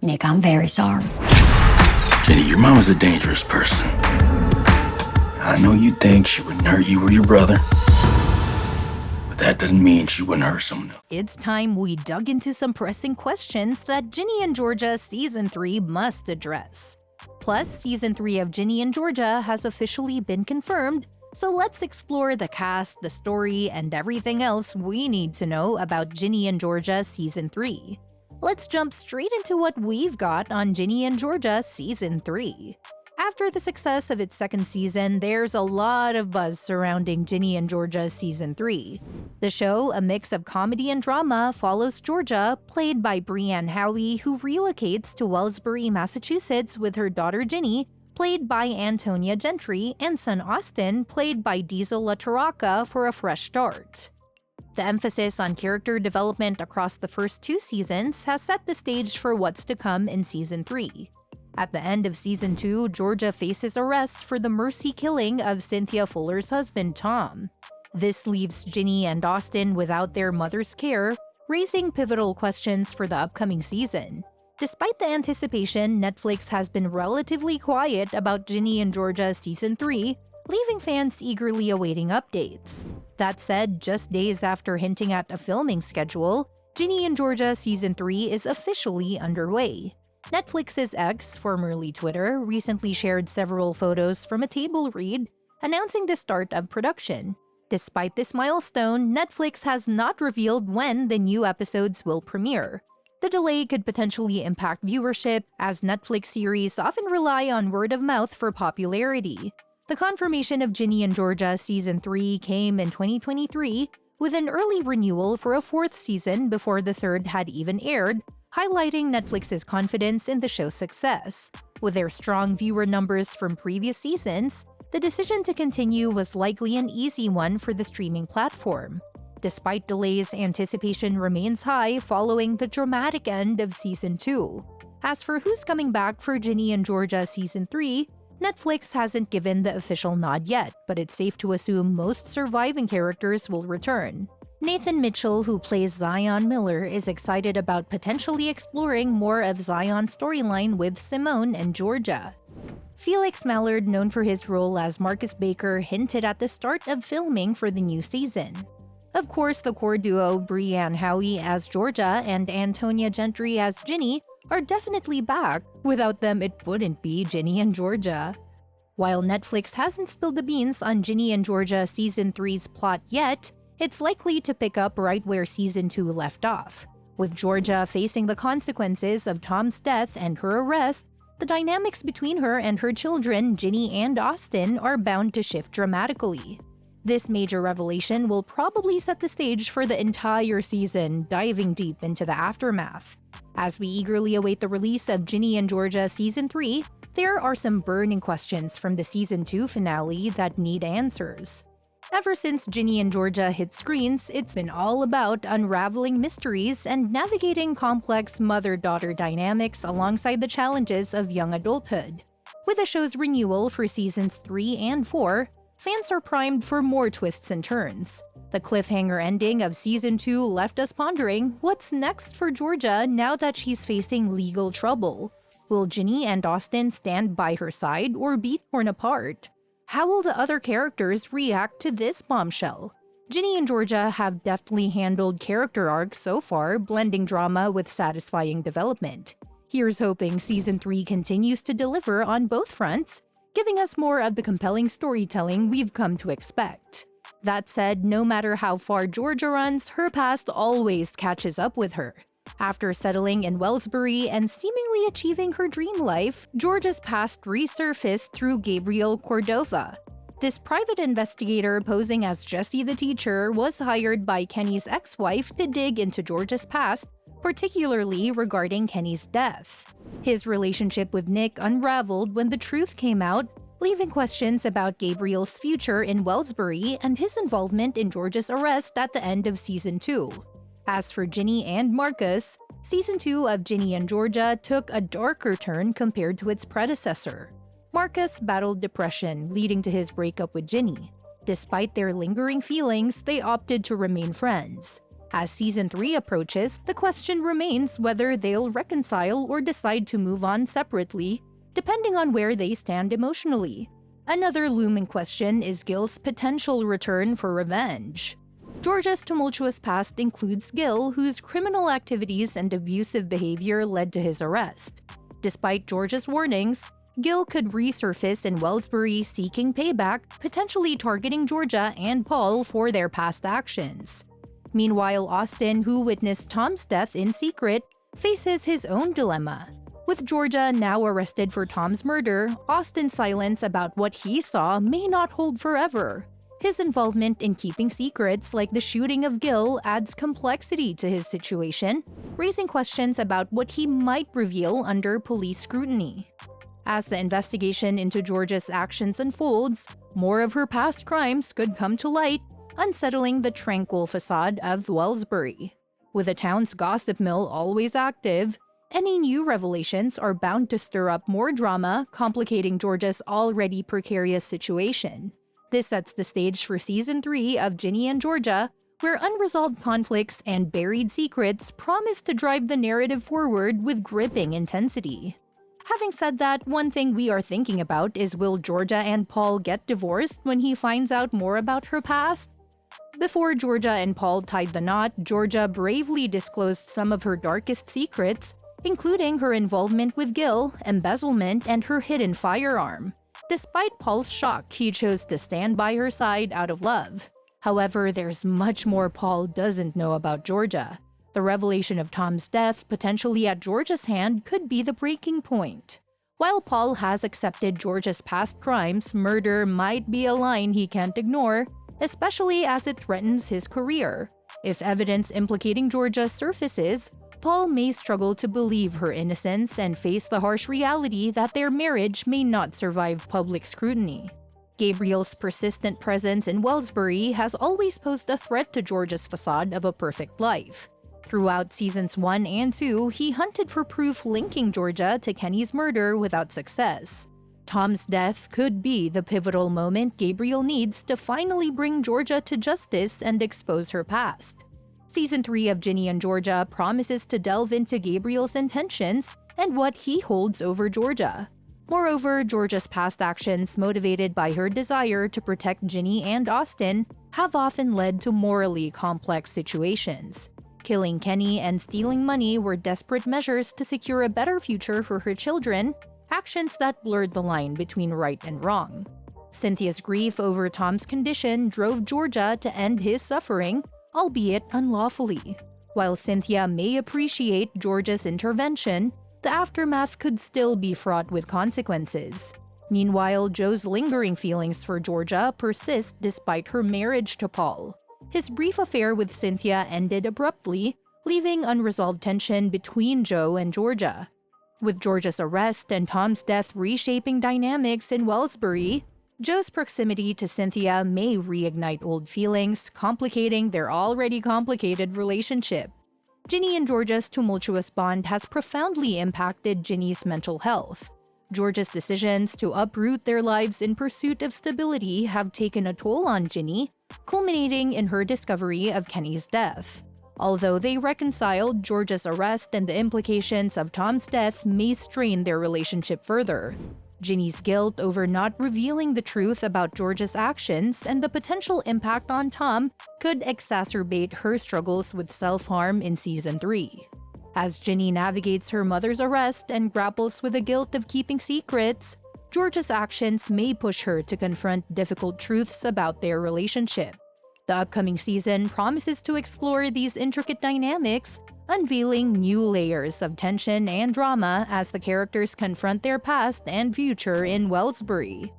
Nick, I'm very sorry. Ginny, your mom is a dangerous person. I know you think she wouldn't hurt you or your brother, but that doesn't mean she wouldn't hurt someone else. It's time we dug into some pressing questions that Ginny and Georgia Season 3 must address. Plus, Season 3 of Ginny and Georgia has officially been confirmed, so let's explore the cast, the story, and everything else we need to know about Ginny and Georgia Season 3. Let's jump straight into what we've got on Ginny and Georgia Season 3. After the success of its second season, there's a lot of buzz surrounding Ginny and Georgia Season 3. The show, a mix of comedy and drama, follows Georgia, played by Brianne Howey, who relocates to Wellsbury, Massachusetts with her daughter Ginny, played by Antonia Gentry, and son Austin, played by Diesel LaTaraka, for a fresh start. The emphasis on character development across the first two seasons has set the stage for what's to come in Season 3. At the end of Season 2, Georgia faces arrest for the mercy killing of Cynthia Fuller's husband, Tom. This leaves Ginny and Austin without their mother's care, raising pivotal questions for the upcoming season. Despite the anticipation, Netflix has been relatively quiet about Ginny and Georgia Season 3, leaving fans eagerly awaiting updates. That said, just days after hinting at a filming schedule, Ginny and Georgia Season 3 is officially underway. Netflix's X, formerly Twitter, recently shared several photos from a table read announcing the start of production. Despite this milestone, Netflix has not revealed when the new episodes will premiere. The delay could potentially impact viewership, as Netflix series often rely on word of mouth for popularity. The confirmation of Ginny and Georgia Season 3 came in 2023, with an early renewal for a fourth season before the third had even aired, highlighting Netflix's confidence in the show's success. With their strong viewer numbers from previous seasons, the decision to continue was likely an easy one for the streaming platform. Despite delays, anticipation remains high following the dramatic end of Season 2. As for who's coming back for Ginny and Georgia Season 3, Netflix hasn't given the official nod yet, but it's safe to assume most surviving characters will return. Nathan Mitchell, who plays Zion Miller, is excited about potentially exploring more of Zion's storyline with Simone and Georgia. Felix Mallard, known for his role as Marcus Baker, hinted at the start of filming for the new season. Of course, the core duo Brianne Howey as Georgia and Antonia Gentry as Ginny are definitely back. Without them, it wouldn't be Ginny and Georgia. While Netflix hasn't spilled the beans on Ginny and Georgia Season 3's plot yet, it's likely to pick up right where Season 2 left off. With Georgia facing the consequences of Tom's death and her arrest, the dynamics between her and her children, Ginny and Austin, are bound to shift dramatically. This major revelation will probably set the stage for the entire season, diving deep into the aftermath. As we eagerly await the release of Ginny and Georgia Season 3, there are some burning questions from the Season 2 finale that need answers. Ever since Ginny and Georgia hit screens, it's been all about unraveling mysteries and navigating complex mother-daughter dynamics alongside the challenges of young adulthood. With the show's renewal for Seasons 3 and 4, fans are primed for more twists and turns. The cliffhanger ending of Season 2 left us pondering what's next for Georgia now that she's facing legal trouble. Will Ginny and Austin stand by her side or be torn apart? How will the other characters react to this bombshell? Ginny and Georgia have deftly handled character arcs so far, blending drama with satisfying development. Here's hoping Season 3 continues to deliver on both fronts, giving us more of the compelling storytelling we've come to expect. That said, no matter how far Georgia runs, her past always catches up with her. After settling in Wellsbury and seemingly achieving her dream life, Georgia's past resurfaced through Gabriel Cordova. This private investigator posing as Jessie the teacher was hired by Kenny's ex-wife to dig into Georgia's past, particularly regarding Kenny's death. His relationship with Nick unraveled when the truth came out, leaving questions about Gabriel's future in Wellsbury and his involvement in Georgia's arrest at the end of Season 2. As for Ginny and Marcus, Season 2 of Ginny and Georgia took a darker turn compared to its predecessor. Marcus battled depression, leading to his breakup with Ginny. Despite their lingering feelings, they opted to remain friends. As Season 3 approaches, the question remains whether they'll reconcile or decide to move on separately, depending on where they stand emotionally. Another looming question is Gil's potential return for revenge. Georgia's tumultuous past includes Gil, whose criminal activities and abusive behavior led to his arrest. Despite Georgia's warnings, Gil could resurface in Wellsbury seeking payback, potentially targeting Georgia and Paul for their past actions. Meanwhile, Austin, who witnessed Tom's death in secret, faces his own dilemma. With Georgia now arrested for Tom's murder, Austin's silence about what he saw may not hold forever. His involvement in keeping secrets like the shooting of Gil adds complexity to his situation, raising questions about what he might reveal under police scrutiny. As the investigation into Georgia's actions unfolds, more of her past crimes could come to light, unsettling the tranquil facade of Wellsbury. With the town's gossip mill always active, any new revelations are bound to stir up more drama, complicating Georgia's already precarious situation. This sets the stage for Season 3 of Ginny and Georgia, where unresolved conflicts and buried secrets promise to drive the narrative forward with gripping intensity. Having said that, one thing we are thinking about is, will Georgia and Paul get divorced when he finds out more about her past? Before Georgia and Paul tied the knot, Georgia bravely disclosed some of her darkest secrets, including her involvement with Gil, embezzlement, and her hidden firearm. Despite Paul's shock, he chose to stand by her side out of love. However, there's much more Paul doesn't know about Georgia. The revelation of Tom's death, potentially at Georgia's hand, could be the breaking point. While Paul has accepted Georgia's past crimes, murder might be a line he can't ignore, especially as it threatens his career. If evidence implicating Georgia surfaces, Paul may struggle to believe her innocence and face the harsh reality that their marriage may not survive public scrutiny. Gabriel's persistent presence in Wellsbury has always posed a threat to Georgia's facade of a perfect life. Throughout Seasons 1 and 2, he hunted for proof linking Georgia to Kenny's murder without success. Tom's death could be the pivotal moment Gabriel needs to finally bring Georgia to justice and expose her past. Season 3 of Ginny and Georgia promises to delve into Gabriel's intentions and what he holds over Georgia. Moreover, Georgia's past actions, motivated by her desire to protect Ginny and Austin, have often led to morally complex situations. Killing Kenny and stealing money were desperate measures to secure a better future for her children, actions that blurred the line between right and wrong. Cynthia's grief over Tom's condition drove Georgia to end his suffering, albeit unlawfully. While Cynthia may appreciate Georgia's intervention, the aftermath could still be fraught with consequences. Meanwhile, Joe's lingering feelings for Georgia persist despite her marriage to Paul. His brief affair with Cynthia ended abruptly, leaving unresolved tension between Joe and Georgia. With Georgia's arrest and Tom's death reshaping dynamics in Wellsbury, Joe's proximity to Cynthia may reignite old feelings, complicating their already complicated relationship. Ginny and Georgia's tumultuous bond has profoundly impacted Ginny's mental health. Georgia's decisions to uproot their lives in pursuit of stability have taken a toll on Ginny, culminating in her discovery of Kenny's death. Although they reconciled, Georgia's arrest and the implications of Tom's death may strain their relationship further. Ginny's guilt over not revealing the truth about Georgia's actions and the potential impact on Tom could exacerbate her struggles with self-harm in Season 3. As Ginny navigates her mother's arrest and grapples with the guilt of keeping secrets, Georgia's actions may push her to confront difficult truths about their relationship. The upcoming season promises to explore these intricate dynamics, unveiling new layers of tension and drama as the characters confront their past and future in Wellsbury.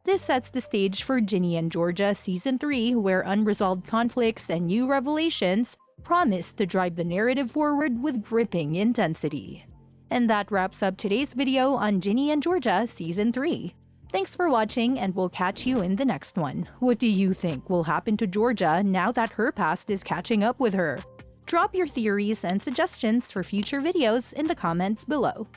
This sets the stage for Ginny and Georgia Season 3, where unresolved conflicts and new revelations promise to drive the narrative forward with gripping intensity. And that wraps up today's video on Ginny and Georgia Season 3. Thanks for watching, and we'll catch you in the next one. What do you think will happen to Georgia now that her past is catching up with her? Drop your theories and suggestions for future videos in the comments below.